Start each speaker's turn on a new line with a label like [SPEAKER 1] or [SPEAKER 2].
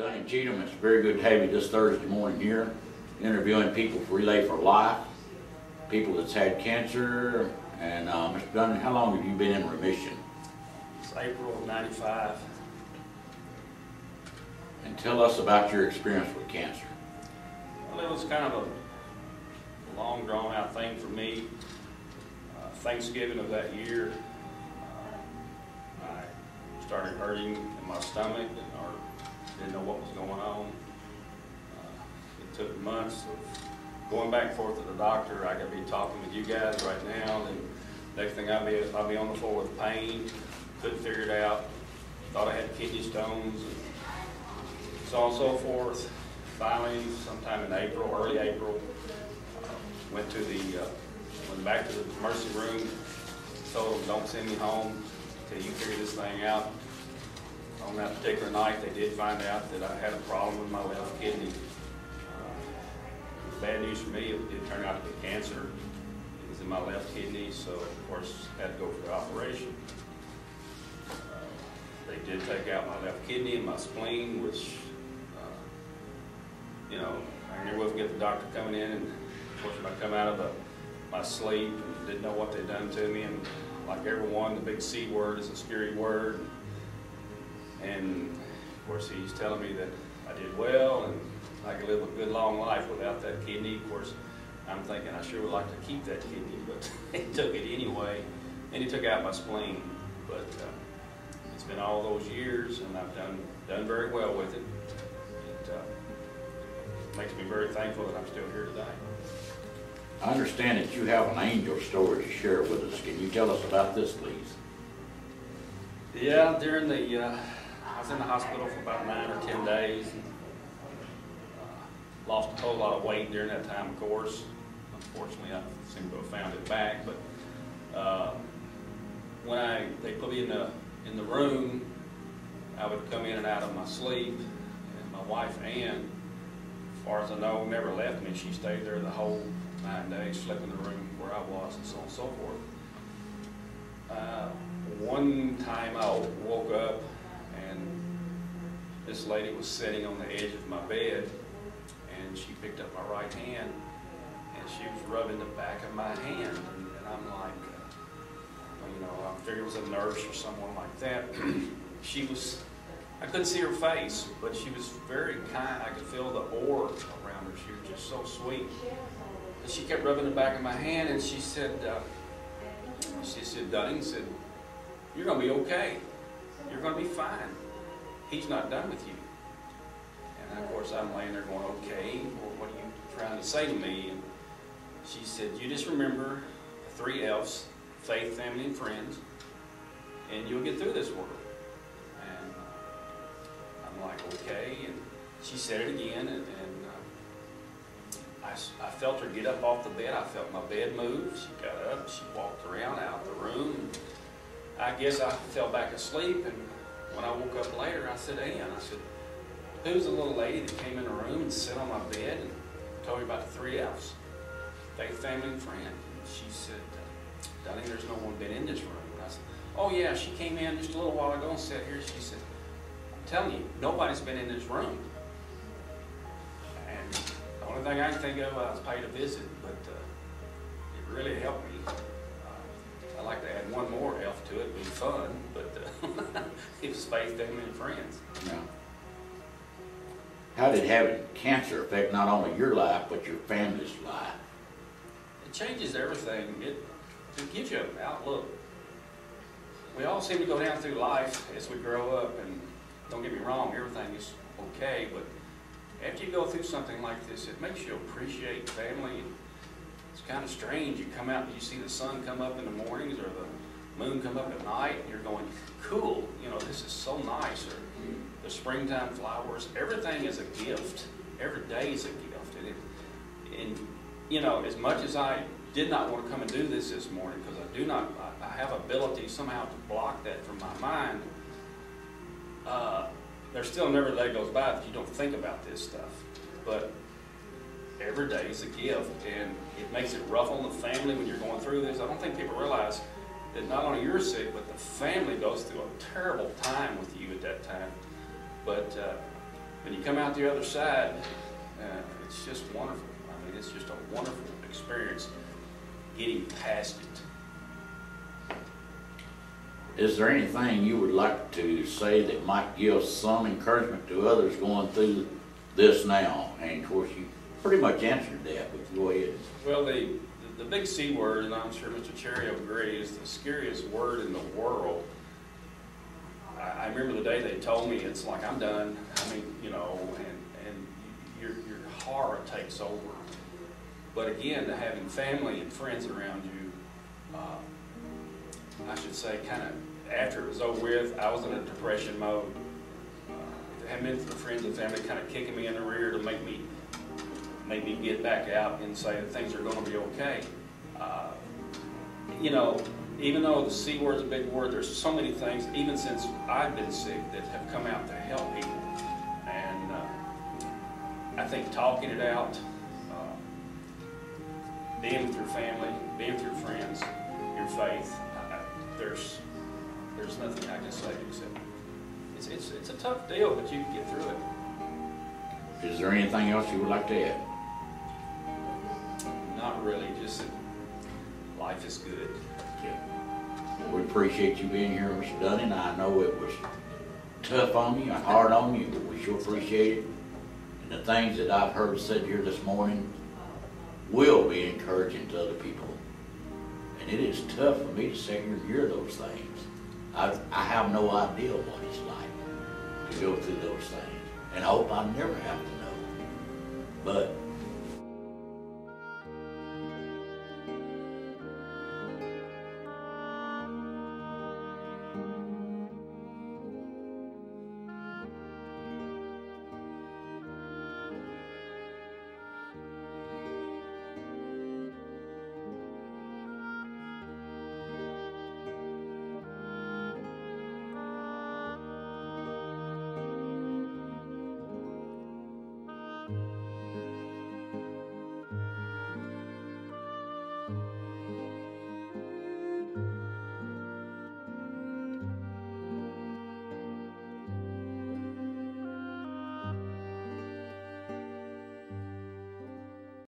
[SPEAKER 1] Done in Cheatam. It's very good to have you this Thursday morning here, interviewing people for Relay for Life, people that's had cancer. And Mr. Dunn, how long have you been in remission?
[SPEAKER 2] It's April of '95.
[SPEAKER 1] And tell us about your experience with cancer.
[SPEAKER 2] Well, it was kind of a long, drawn-out thing for me. Thanksgiving of that year, I started hurting in my stomach or didn't know what was going on. It took months of going back and forth to the doctor. I could be talking with you guys right now, and next thing I'd be on the floor with pain. Couldn't figure it out. Thought I had kidney stones, and so on and so forth. Finally, sometime in April, early April, went back to the emergency room. Told them, don't send me home until you figure this thing out. On that particular night, they did find out that I had a problem with my left kidney. Bad news for me, it did turn out to be cancer. It was in my left kidney, so of course had to go for the operation. They did take out my left kidney and my spleen, which, I never will forget the doctor coming in, and of course when I come out of my sleep and didn't know what they'd done to me, and like everyone, the big C word is a scary word. And of course he's telling me that I did well and I could live a good long life without that kidney. Of course, I'm thinking I sure would like to keep that kidney, but he took it anyway, and he took out my spleen. But it's been all those years, and I've done very well with it. It makes me very thankful that I'm still here today.
[SPEAKER 1] I understand that you have an angel story to share with us. Can you tell us about this, please?
[SPEAKER 2] Yeah, I was in the hospital for about 9 or 10 days. And, lost a whole lot of weight during that time, of course. Unfortunately, I seem to have found it back. But when they put me in the room, I would come in and out of my sleep. And my wife, Ann, as far as I know, never left me. She stayed there the whole 9 days, slept in the room where I was, and so on and so forth. One time I woke up, and this lady was sitting on the edge of my bed, and she picked up my right hand, and she was rubbing the back of my hand, and I'm like, I figured it was a nurse or someone like that. I couldn't see her face, but she was very kind. I could feel the aura around her. She was just so sweet. And she kept rubbing the back of my hand, and she said, Dunning said, you're going to be okay. You're going to be fine. He's not done with you. And of course, I'm laying there going, okay, well, what are you trying to say to me? And she said, you just remember the 3 F's, faith, family, and friends, and you'll get through this world. And I'm like, okay. And she said it again, and I felt her get up off the bed. I felt my bed move. She got up, she walked around out the room. I guess I fell back asleep, and when I woke up later, I said, Ann, who's the little lady that came in the room and sat on my bed and told me about the 3 F's? Faith, family, and friend. And she said, Dunning, there's no one been in this room. And I said, oh yeah, she came in just a little while ago and sat here. She said, I'm telling you, nobody's been in this room. And the only thing I can think of, I was paid a visit, but it really helped me. I'd like to add one more F to it. It'd be fun, but it was faith, family, and friends.
[SPEAKER 1] Yeah. How did having cancer affect not only your life, but your family's life?
[SPEAKER 2] It changes everything. It gives you an outlook. We all seem to go down through life as we grow up, and don't get me wrong, everything is okay, but after you go through something like this, it makes you appreciate family. It's kind of strange. You come out and you see the sun come up in the mornings or the moon come up at night, and you're going, cool, this is so nice. Or the springtime flowers, everything is a gift. Every day is a gift. And as much as I did not want to come and do this morning, because I have ability somehow to block that from my mind, there's still never a day goes by that you don't think about this stuff. But every day is a gift, and it makes it rough on the family when you're going through this. I don't think people realize that not only you're sick, but the family goes through a terrible time with you at that time. But when you come out the other side, it's just wonderful. I mean, it's just a wonderful experience getting past it.
[SPEAKER 1] Is there anything you would like to say that might give some encouragement to others going through this now? And of course, you pretty much answered that, but go ahead.
[SPEAKER 2] Well, the big C word, and I'm sure Mr. Cherry will agree, is the scariest word in the world. I remember the day they told me, it's like, I'm done. I mean, you know, and your horror takes over. But again, to having family and friends around you, I should say, kind of after it was over with, I was in a depression mode. If it hadn't been for the friends and family kind of kicking me in the rear to make me get back out and say that things are going to be okay. You know, even though the C word's a big word, there's so many things, even since I've been sick, that have come out to help people. And I think talking it out, being with your family, being with your friends, your faith, there's nothing I can say except it's a tough deal, but you can get through it.
[SPEAKER 1] Is there anything else you would like to add?
[SPEAKER 2] Not really, just that life is good.
[SPEAKER 1] Yeah. We appreciate you being here, Mr. Dunning. I know it was tough on you and hard on you, but we sure appreciate it. And the things that I've heard said here this morning will be encouraging to other people. And it is tough for me to sit here and hear those things. I have no idea what it's like to go through those things. And I hope I never have to know. But